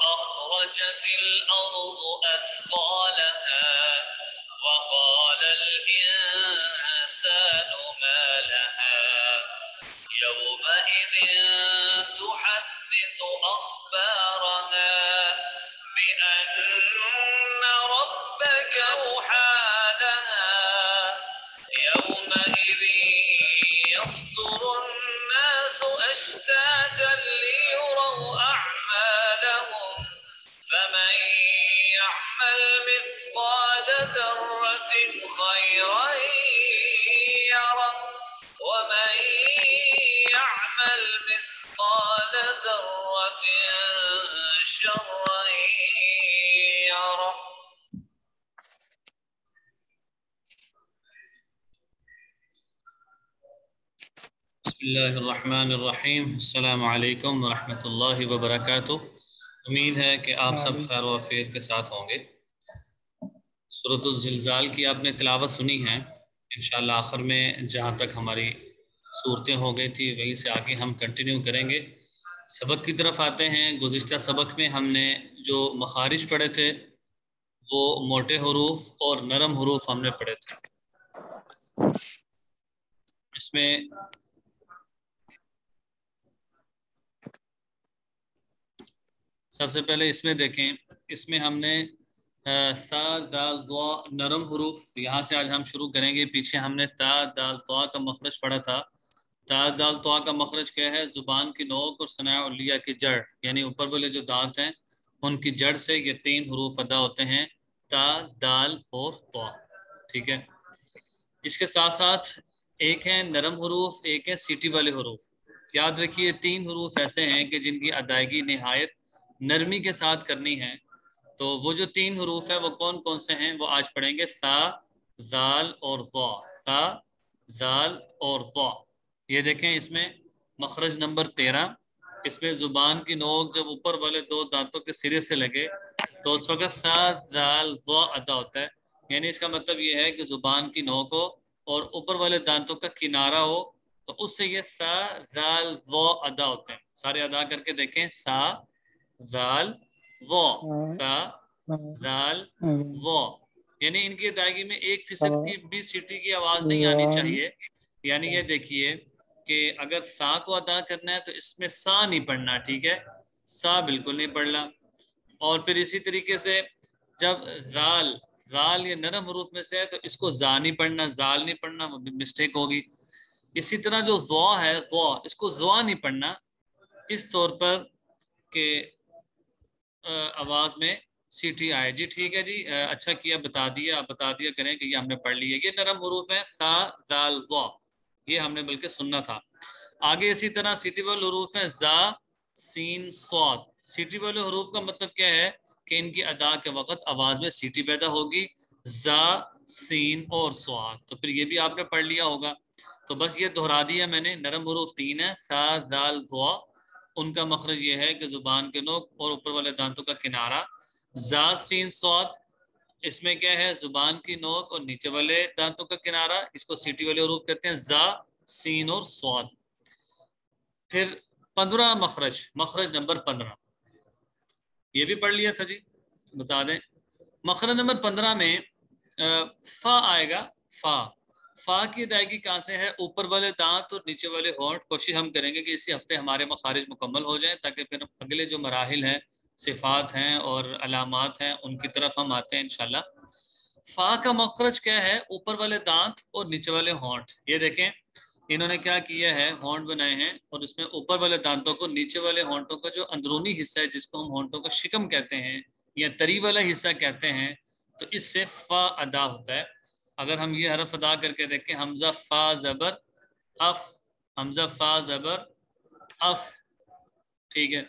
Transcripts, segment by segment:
أخرجت الأرض أثقالها وقال الإنسان ما لها يومئذ تحدث أخبارها بأن ربك أوحى لها يومئذ يصدر الناس أشتاتا ليروا أعمالهم فمن يعمل مثقال ذرة خيرا يره ومن يعمل مثقال ذرة شرا يره. بسم اللہ الرحمن الرحیم. السلام علیکم ورحمۃ اللہ وبرکاتہ. امید ہے کہ آپ سب خیر و عافیت کے ساتھ ہوں گے. سورۃ الزلزال کی آپ نے تلاوت سنی ہے. انشاءاللہ آخر میں جہاں تک ہماری صورتیں ہو گئی تھی وہیں سے آگے ہم کنٹینیو کریں گے. سبق کی طرف آتے ہیں. گزشتہ سبق میں ہم نے جو مخارج پڑھے تھے وہ موٹے حروف اور نرم حروف ہم نے پڑھے تھے. اس میں سب سے پہلے اس میں دیکھیں, اس میں ہم نے سا دال ضا نرم حروف, یہاں سے آج ہم شروع کریں گے. پیچھے ہم نے تا دال طا کا مخرج پڑھا تھا. تا دال طا کا مخرج کیا ہے؟ زبان کی نوک اور ثناء علیہ کی جڑ, یعنی اوپر والے جو دانت ہیں ان کی جڑ سے یہ 3 حروف ادا ہوتے ہیں, تا دال اور طا. ٹھیک ہے. اس کے ساتھ ساتھ ایک ہے نرم حروف, ایک ہے سیٹی والے حروف. یاد رکھیے 3 حروف ایسے ہیں کہ جن کی ادائیگی نہایت نرمی کے ساتھ کرنی ہے. تو وہ جو 3 حروف ہیں وہ کون کون سے ہیں وہ آج پڑھیں گے. سا, زال اور ضا. سا, زال اور ضا. یہ دیکھیں اس میں مخرج نمبر 13. اس میں زبان کی نوک جب اوپر والے 2 دانتوں کے سرے سے لگے تو اس وقت سا, زال, ضا ادا ہوتا ہے. یعنی اس کا مطلب یہ ہے کہ زبان کی نوک ہو اور اوپر والے دانتوں کا کنارہ ہو تو اس سے یہ سا, زال, ضا ادا ہوتے ہیں. سارے ادا کر کے دیکھیں. سا, زال, ضا. سا, زال, ضا. یعنی ان کی ادائیگی میں 1% کی بھی سیٹی کی آواز نہیں آنی چاہیے. یعنی یہ دیکھیے کہ اگر سا کو ادا کرنا ہے تو اس میں سا نہیں پڑھنا. ٹھیک ہے, سا بالکل نہیں پڑھنا. اور پھر اسی طریقے سے جب زال, زال یہ نرم حروف میں سے ہے تو اس کو زا نہیں پڑھنا, زال نہیں پڑھنا, وہ بھی مسٹیک ہوگی. اسی طرح جو ضا ہے, ضا, اس کو زوا نہیں پڑھنا اس طور پر کہ آواز میں سیٹی آئے. جی ٹھیک ہے جی, اچھا کیا بتا دیا کریں کہ یہ ہم نے پڑھ لی ہے. یہ نرم حروف ہیں سا, زال, ضا. یہ ہم نے بلکہ سننا تھا. آگے اسی طرح سیٹی والے حروف ہیں زا, سین, صاد. سیٹی والے حروف کا مطلب کیا ہے کہ ان کی ادا کے وقت آواز میں سیٹی پیدا ہوگی. زا, سین اور صاد. تو پھر یہ بھی آپ نے پڑھ لیا ہوگا. تو بس یہ دہرا دیا میں نے. نرم حروف 3 ہیں, سا, زال, ضا. ان کا مخرج یہ ہے کہ زبان کے نوک اور اوپر والے دانتوں کا کنارہ. زا, سین, صاد اس میں کیا ہے؟ زبان کی نوک اور نیچے والے دانتوں کا کنارہ. اس کو سیٹی والے حروف کہتے ہیں, زا, سین اور صاد. پھر 15 مخرج, مخرج نمبر 15 یہ بھی پڑھ لیا تھا جی, بتا دیں. مخرج نمبر 15 میں فا آئے گا. فا, فا کی ادائیگی کہاں سے ہے؟ اوپر والے دانت اور نیچے والے ہونٹ. کوشش ہم کریں گے کہ اسی ہفتے ہمارے مخارج مکمل ہو جائیں تاکہ پھر اگلے جو مراحل ہیں, صفات ہیں اور علامات ہیں, ان کی طرف ہم آتے ہیں انشاءاللہ. فا کا مخرج کیا ہے؟ اوپر والے دانت اور نیچے والے ہونٹ. یہ دیکھیں انہوں نے کیا کیا ہے, ہونٹ بنائے ہیں اور اس میں اوپر والے دانتوں کو نیچے والے ہونٹوں کا جو اندرونی حصہ ہے جس کو ہم ہونٹوں کا شکم کہتے ہیں یا تری والا حصہ کہتے ہیں, تو اس سے فا ادا ہوتا ہے. اگر ہم یہ حرف ادا کر کے دیکھیں, حمزہ فا زبر اف, حمزہ فا زبر اف. ٹھیک ہے,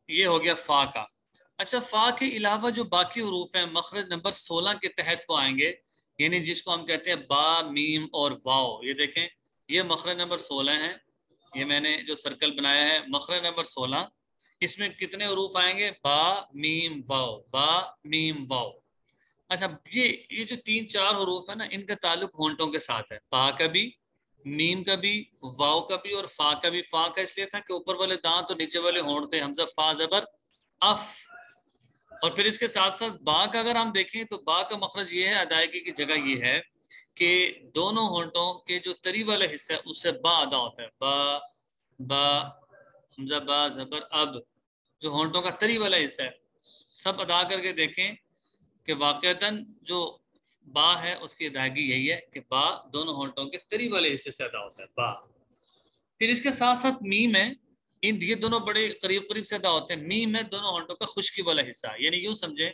یہ ہو گیا فا کا. اچھا, فا کے علاوہ جو باقی حروف ہیں مخرج نمبر 16 کے تحت وہ آئیں گے, یعنی جس کو ہم کہتے ہیں با, میم اور واو. یہ دیکھیں یہ مخرج نمبر 16 ہیں. یہ میں نے جو سرکل بنایا ہے مخرج نمبر 16. اس میں کتنے حروف آئیں گے؟ با, میم, واو. با, میم, واو. اچھا, یہ جو 3-4 حروف ہیں نا, ان کا تعلق ہونٹوں کے ساتھ ہے. با کا بھی, میم کا بھی، واو کا بھی اور فا کا بھی. فا کا اس لیے تھا کہ اوپر والے دانت اور نیچے والے ہونٹ تھے. حمزہ فا زبر اف. اور پھر اس کے ساتھ ساتھ با کا اگر ہم دیکھیں تو با کا مخرج یہ ہے، ادائیگی کی جگہ یہ ہے کہ دونوں ہونٹوں کے جو تری والا حصہ ہے اس سے با ادا ہوتا ہے. با با حمزہ با زبر اب، جو ہونٹوں کا تری والا حصہ ہے سب ادا کر کے دیکھیں کہ واقعتاً جو با ہے اس کی ادائیگی یہی ہے کہ با دونوں ہونٹوں کے تری والے حصے سے ادا ہوتا ہے با. پھر اس کے ساتھ ساتھ میم ہے، یہ دونوں بڑے قریب قریب سے ادا ہوتے ہیں. میم ہے دونوں ہونٹوں کا خشکی والا حصہ، یعنی یوں سمجھیں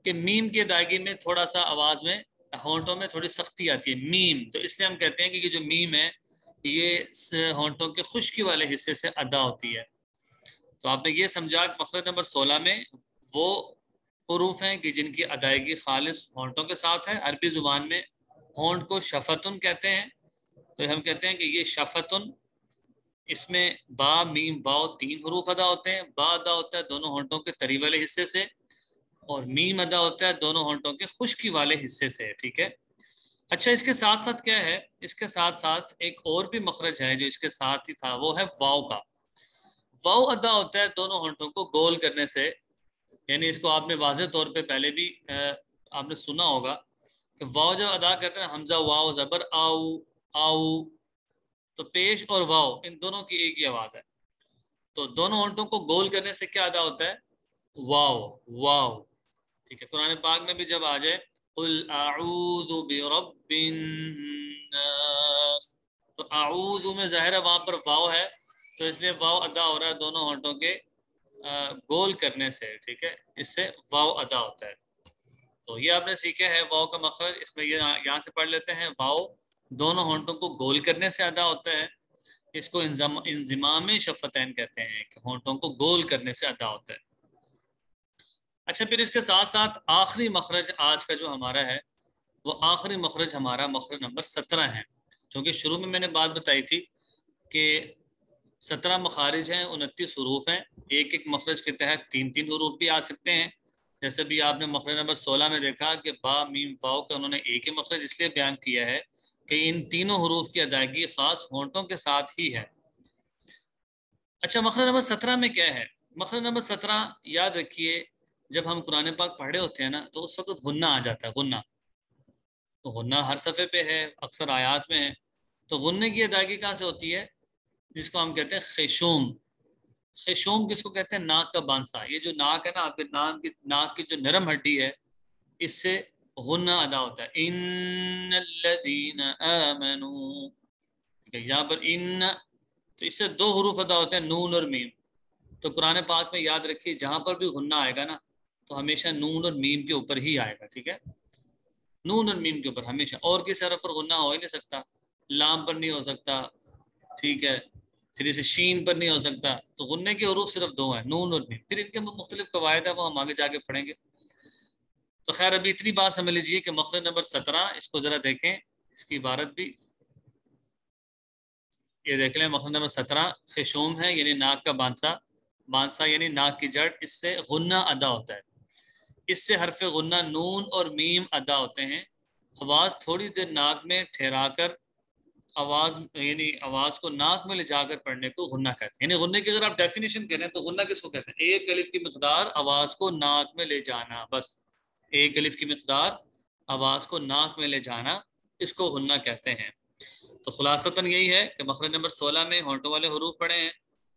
کہ میم کی ادائیگی میں تھوڑا سا آواز میں ہونٹوں میں تھوڑی سختی آتی ہے میم، تو اس لیے ہم کہتے ہیں کہ یہ جو میم ہے یہ ہونٹوں کے خشکی والے حصے سے ادا ہوتی ہے. تو آپ نے یہ سمجھا کہ مخرج نمبر 16 میں وہ حروف ہیں کہ جن کی ادائیگی خالص ہونٹوں کے ساتھ ہے. عربی زبان میں ہونٹ کو شفتن کہتے ہیں، تو ہم کہتے ہیں کہ یہ شفتن، اس میں با میم واو 3 حروف ادا ہوتے ہیں. با ادا ہوتا ہے دونوں ہونٹوں کے تری والے حصے سے، اور میم ادا ہوتا ہے دونوں ہونٹوں کے خشکی والے حصے سے. ٹھیک ہے. اچھا اس کے ساتھ ساتھ کیا ہے، اس کے ساتھ ساتھ ایک اور بھی مخرج ہے جو اس کے ساتھ ہی تھا، وہ ہے واو کا. واو ادا ہوتا ہے دونوں ہونٹوں کو گول کرنے سے، یعنی اس کو آپ نے واضح طور پہ پہلے بھی آپ نے سنا ہوگا کہ واو جب ادا کرتے ہیں حمزہ واو زبر آؤ آؤ، تو پیش اور واو ان دونوں کی ایک ہی آواز ہے. تو دونوں ہونٹوں کو گول کرنے سے کیا ادا ہوتا ہے، واو واو. ٹھیک ہے. قرآن پاک میں بھی جب آ جائے قل اعوذ برب الناس، تو اعوذ میں ظاہر ہے وہاں پر واو ہے، تو اس لیے واو ادا ہو رہا ہے دونوں ہونٹوں کے گول کرنے سے. ٹھیک ہے. اس سے واو ادا ہوتا ہے. تو یہ آپ نے سیکھا ہے واو کا مخرج. اس میں یہاں سے پڑھ لیتے ہیں. واو دونوں ہونٹوں کو گول کرنے سے ادا ہوتا ہے، اس کو انضمام شفتین کہتے ہیں کہ ہونٹوں کو گول کرنے سے ادا ہوتا ہے. اچھا پھر اس کے ساتھ ساتھ آخری مخرج آج کا جو ہمارا ہے، وہ آخری مخرج ہمارا مخرج نمبر 17 ہے. چونکہ شروع میں نے بات بتائی تھی کہ 17 مخارج ہیں، 29 حروف ہیں. ایک ایک مخرج کے تحت 3 حروف بھی آ سکتے ہیں. جیسے بھی آپ نے مخرج نمبر 16 میں دیکھا کہ با میم واو کا انہوں نے ایک ہی مخرج اس لیے بیان کیا ہے کہ ان تینوں حروف کی ادائیگی خاص ہونٹوں کے ساتھ ہی ہے. اچھا مخرج نمبر 17 میں کیا ہے؟ مخرج نمبر 17 یاد رکھیے، جب ہم قرآن پاک پڑھے ہوتے ہیں نا تو اس وقت غنہ آ جاتا ہے. غنہ تو غنہ ہر صفحے پہ ہے، اکثر آیات میں ہے. تو غنے کی ادائیگی کہاں سے ہوتی ہے؟ جس کو ہم کہتے ہیں خیشوم. خیشوم کس کو کہتے ہیں؟ ناک کا بانسا. یہ جو ناک ہے نا آپ کے ناک کی جو نرم ہڈی ہے، اس سے غنہ ادا ہوتا ہے. ان الذین آمنوا، یہاں پر ان، تو اس سے 2 حروف ادا ہوتے ہیں، نون اور میم. تو قرآن پاک میں یاد رکھیے جہاں پر بھی غنہ آئے گا نا تو ہمیشہ نون اور میم کے اوپر ہی آئے گا. ٹھیک ہے. نون اور میم کے اوپر ہمیشہ، اور کسی حرف پر غنہ ہو ہی نہیں سکتا. لام پر نہیں ہو سکتا. ٹھیک ہے. پھر اسے شین پر نہیں ہو سکتا. تو غنے کے حروف صرف 2 ہیں، نون اور میم. پھر ان کے مختلف قواعد ہیں، وہ ہم آگے جا کے پڑھیں گے. تو خیر ابھی اتنی بات سمجھ لیجیے کہ مخرج نمبر 17 اس کو ذرا دیکھیں، اس کی عبارت بھی یہ دیکھ لیں. مخرج نمبر 17 خشوم ہے، یعنی ناک کا بانسا. بانسا یعنی ناک کی جڑ، اس سے غنہ ادا ہوتا ہے. اس سے حرف غنہ نون اور میم ادا ہوتے ہیں. آواز تھوڑی دیر ناک میں ٹھہرا کر آواز، یعنی آواز کو ناک میں لے جا کر پڑھنے کو غنہ کہتے ہیں. یعنی غنہ کی اگر آپ ڈیفینیشن کریں تو غنہ کس کو کہتے ہیں؟ ایک الف کی مقدار آواز کو ناک میں لے جانا، بس ایک الف کی مقدار آواز کو ناک میں لے جانا، اس کو غنہ کہتے ہیں. تو خلاصتاً یہی ہے کہ مخرج نمبر 16 میں ہونٹوں والے حروف پڑھے ہیں،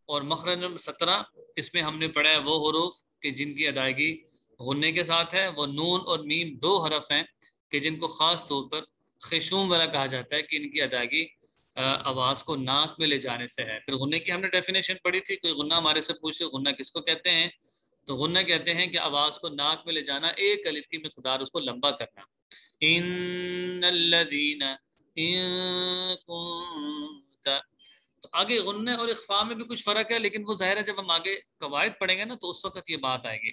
اور مخرج نمبر 17 اس میں ہم نے پڑھا ہے وہ حروف کہ جن کی ادائیگی غنے کے ساتھ ہے. وہ نون اور میم 2 حرف ہیں کہ جن کو خاص طور پر خشوم والا کہا جاتا ہے کہ ان کی ادائیگی آواز کو ناک میں لے جانے سے ہے. پھر غنے کی ہم نے ڈیفینیشن پڑھی تھی. کوئی غنہ ہمارے سے پوچھے غنہ کس کو کہتے ہیں، تو غنہ کہتے ہیں کہ آواز کو ناک میں لے جانا، ایک الف کی مقدار اس کو لمبا کرنا. ان الذین ان کنت، تو آگے غنہ اور اخفاء میں بھی کچھ فرق ہے، لیکن وہ ظاہر ہے جب ہم آگے قواعد پڑھیں گے نا تو اس وقت یہ بات آئے گی.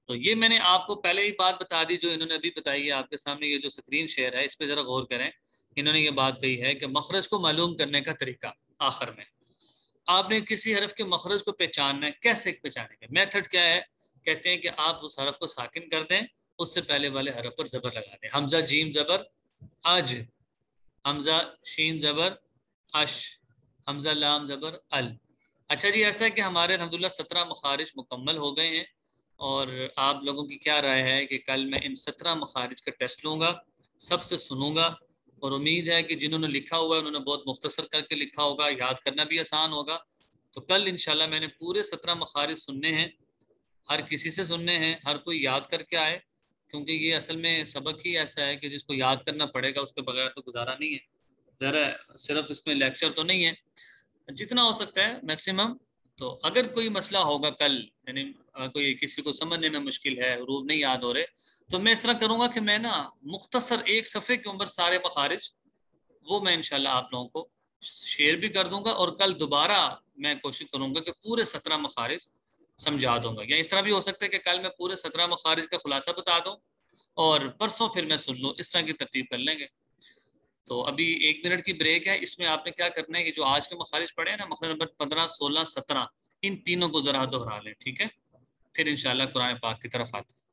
تو یہ میں نے آپ کو پہلے ہی بات بتا دی جو انہوں نے ابھی بتائی ہے آپ کے سامنے. یہ جو اسکرین شیئر ہے اس پہ ذرا غور کریں. انہوں نے یہ بات کہی ہے کہ مخرج کو معلوم کرنے کا طریقہ. آخر میں آپ نے کسی حرف کے مخرج کو پہچاننا ہے، کیسے پہچانیں گے؟ میتھڈ کیا ہے؟ کہتے ہیں کہ آپ اس حرف کو ساکن کر دیں، اس سے پہلے والے حرف پر زبر لگا دیں. حمزہ جیم زبر اج، حمزہ شین زبر اش، حمزہ لام زبر ال۔ اچھا جی، ایسا ہے کہ ہمارے الحمدللہ 17 مخارج مکمل ہو گئے ہیں، اور آپ لوگوں کی کیا رائے ہے کہ کل میں ان 17 مخارج کا ٹیسٹ لوں گا، سب سے سنوں گا، اور امید ہے کہ جنہوں نے لکھا ہوا ہے انہوں نے بہت مختصر کر کے لکھا ہوگا، یاد کرنا بھی آسان ہوگا۔ تو کل انشاءاللہ میں نے پورے 17 مخارج سننے ہیں، ہر کسی سے سننے ہیں، ہر کوئی یاد کر کے آئے، کیونکہ یہ اصل میں سبق ہی ایسا ہے کہ جس کو یاد کرنا پڑے گا، اس کے بغیر تو گزارا نہیں ہے۔ ذرا صرف اس میں لیکچر تو نہیں ہے، جتنا ہو سکتا ہے میکسیمم۔ تو اگر کوئی مسئلہ ہوگا کل، یعنی کوئی کسی کو سمجھنے میں مشکل ہے، حروف نہیں یاد ہو رہے، تو میں اس طرح کروں گا کہ میں نا مختصر ایک صفحے کے اوپر سارے مخارج وہ میں انشاءاللہ آپ لوگوں کو شیئر بھی کر دوں گا، اور کل دوبارہ میں کوشش کروں گا کہ پورے 17 مخارج سمجھا دوں گا، یا اس طرح بھی ہو سکتا ہے کہ کل میں پورے 17 مخارج کا خلاصہ بتا دوں اور پرسوں پھر میں سن لوں، اس طرح کی ترتیب کر لیں گے۔ تو ابھی 1 منٹ کی بریک ہے، اس میں آپ نے کیا کرنا ہے کہ جو آج کے مخارج پڑھے ہیں نا، مخرج نمبر 15 16 17، ان تینوں کو ذرا دہرا لیں، ٹھیک ہے؟ پھر انشاءاللہ قرآن پاک کی طرف آتے ہیں۔